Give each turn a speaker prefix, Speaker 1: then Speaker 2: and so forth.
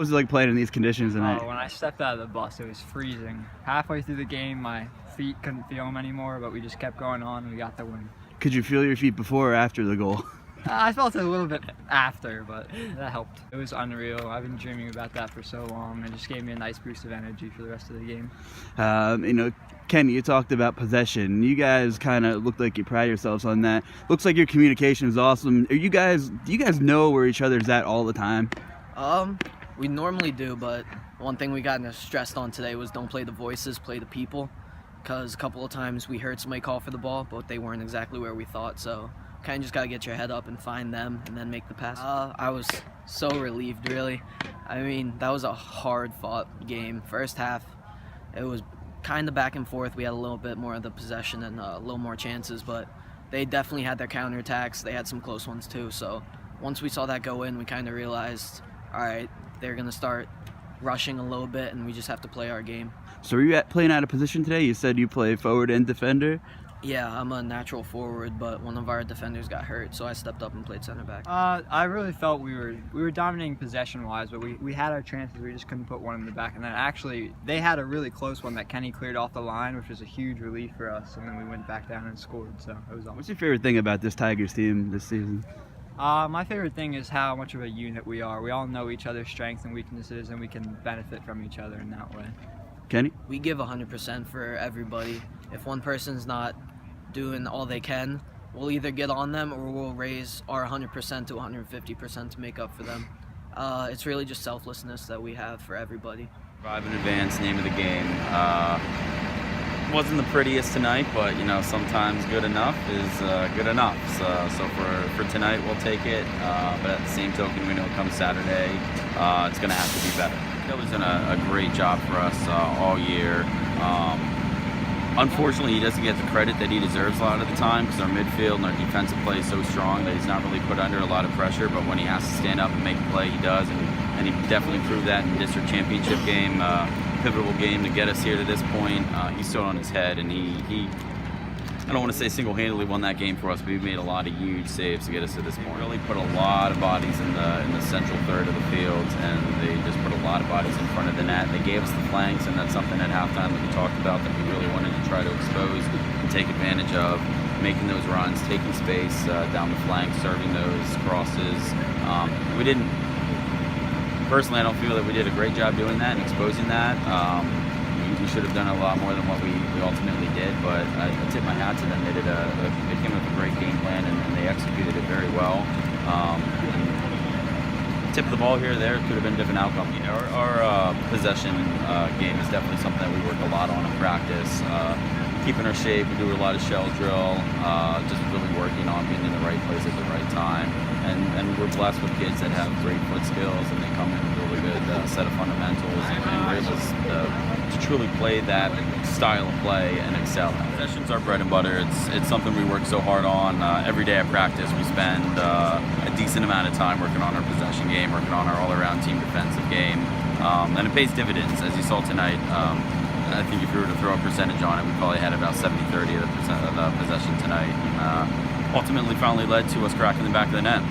Speaker 1: What was it like playing in these conditions tonight?
Speaker 2: Oh, when I stepped out of the bus, it was freezing. Halfway through the game, my feet couldn't feel them anymore, but we just kept going on and we got the win.
Speaker 1: Could you feel your feet before or after the goal?
Speaker 2: I felt it a little bit after, but that helped. It was unreal. I've been dreaming about that for so long. It just gave me a nice boost of energy for the rest of the game.
Speaker 1: Kenny, you talked about possession. You guys kind of looked like you pride yourselves on that. Looks like your communication is awesome. Do you guys know where each other's at all the time?
Speaker 3: We normally do, but one thing we got stressed on today was don't play the voices, play the people. Because a couple of times we heard somebody call for the ball, but they weren't exactly where we thought, so kind of just got to get your head up and find them and then make the pass. I was so relieved, really. I mean, that was a hard-fought game. First half, it was kind of back and forth. We had a little bit more of the possession and a little more chances, but they definitely had their counterattacks. They had some close ones, too. So once we saw that go in, we kind of realized, all right, they're going to start rushing a little bit, and we just have to play our game.
Speaker 1: So were you playing out of position today? You said you play forward and defender?
Speaker 3: Yeah, I'm a natural forward, but one of our defenders got hurt, so I stepped up and played center back.
Speaker 2: I really felt we were dominating possession-wise, but we had our chances. We just couldn't put one in the back. And then actually, they had a really close one that Kenny cleared off the line, which was a huge relief for us. And then we went back down and scored, so it was awesome.
Speaker 1: What's your favorite thing about this Tigers team this season?
Speaker 2: My favorite thing is how much of a unit we are. We all know each other's strengths and weaknesses, and we can benefit from each other in that way.
Speaker 1: Kenny?
Speaker 3: We give 100% for everybody. If one person's not doing all they can, we'll either get on them or we'll raise our 100% to 150% to make up for them. It's really just selflessness that we have for everybody.
Speaker 4: Drive in advance, name of the game. Wasn't the prettiest tonight, but sometimes good enough is good enough. So for tonight, we'll take it. But at the same token, we know come Saturday, it's going to have to be better. Taylor's done a great job for us all year. Unfortunately, he doesn't get the credit that he deserves a lot of the time because our midfield and our defensive play is so strong that he's not really put under a lot of pressure. But when he has to stand up and make a play, he does, and he definitely proved that in the district championship game. Pivotal game to get us here to this point. He stood on his head, and he I don't want to say single-handedly won that game for us, but he made a lot of huge saves to get us to this point. He really put a lot of bodies in the central third of the field, and they just put a lot of bodies in front of the net. They gave us the flanks, and that's something at halftime that we talked about that we really wanted to try to expose and take advantage of, making those runs, taking space down the flank, serving those crosses. We didn't. Personally, I don't feel that we did a great job doing that and exposing that. We should have done a lot more than what we ultimately did, but I tip my hat to them. They came up with a great game plan, and they executed it very well. Tip of the ball here or there could have been a different outcome. Our possession game is definitely something that we work a lot on in practice. Keeping our shape, we do a lot of shell drill, just really working on being in the right place at the right time. And we're blessed with kids that have great foot skills, and they come in with a really good set of fundamentals, and we're able to truly play that style of play and excel. Possession's our bread and butter. It's something we work so hard on. Every day at practice, we spend a decent amount of time working on our possession game, working on our all-around team defensive game, and it pays dividends, as you saw tonight. I think if we were to throw a percentage on it, we probably had about 70-30 of the possession tonight. Ultimately finally led to us cracking the back of the net.